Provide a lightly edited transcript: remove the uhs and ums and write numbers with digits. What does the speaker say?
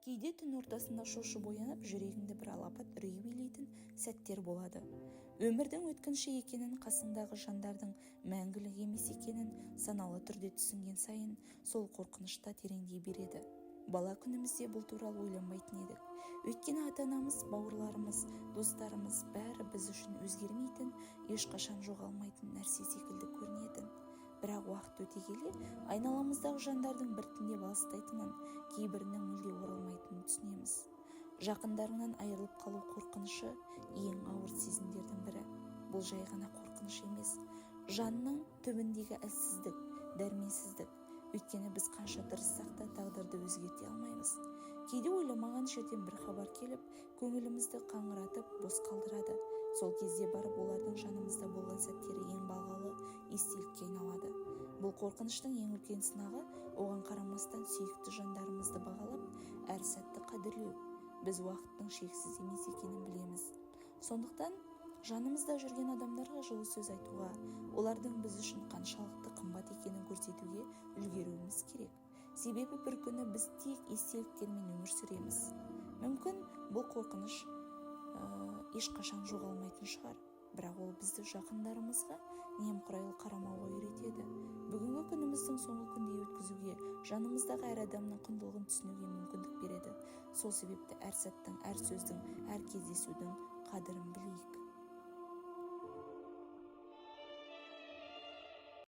Кейде түн ортасында шошып оянып, жүрегіңді бір алапат үрей билейтін сәттер болады. Өмірдің өткінші екенін, қасыңдағы жандардың мәңгілік емес екенін саналы түрде түсінген сайын, сол қорқынышта тереңдей береді. Бала күнімізде бұл туралы ойланбайтын едік. Өйткені ата-анамыз, бауырларымыз, достарымыз бәрі біз үшін өзгермейтін, ешқашан жоғалмайтын нәрсе секілді көрінетін. Бірақ уақыт өте келе, айналамыздағы жандардың біртіндеп алыстайтынын, кейбірінің мүлде оралмайтынын түсінеміз. Жақындарыңнан айырылып қалу қорқынышы ең ауыр сезімдердің бірі. Бұл жай ғана қорқыныш емес, жанның түбіндегі әлсіздік, дәрменсіздік. Өйткені біз қанша тырыссақ та тағдырды өзгерте алмаймыз. Кейде ойламаған жерден бір хабар келіп, көңілімізді қаңыратып, бос қалдырады. Сол кезде барып олардың жанымызда болған сәттері ең бағалы естелікке айналады. Бұл қорқыныштың ең үлкен сынағы, оған қарамастан сүйікті жандарымызды бағалап, әр сәтті қадірлеу. Біз уақыттың шексіз емес екенін білеміз. Сондықтан жанымызда жүрген адамдарға жылы сөз айтуға, олардың біз үшін қаншалықты қымбат екенін көрсетуге үлгеруіміз керек. Себебі бір күні біз тек естеліктермен өмір сүреміз. Мүмкін бұл қорқыныш ешқашан жоғалмайтын шығар, бірақ ол бізді жақындарымызға немқұрайлы қарамауға үйретеді. Бүгінгі күніміздің соңғы күндей өткізуге, жанымыздағы әр адамның құндылығын түсінуге мүмкіндік береді. Сол себепті әр сәттің, әр сөздің, әр кездесудің қадірін білейік.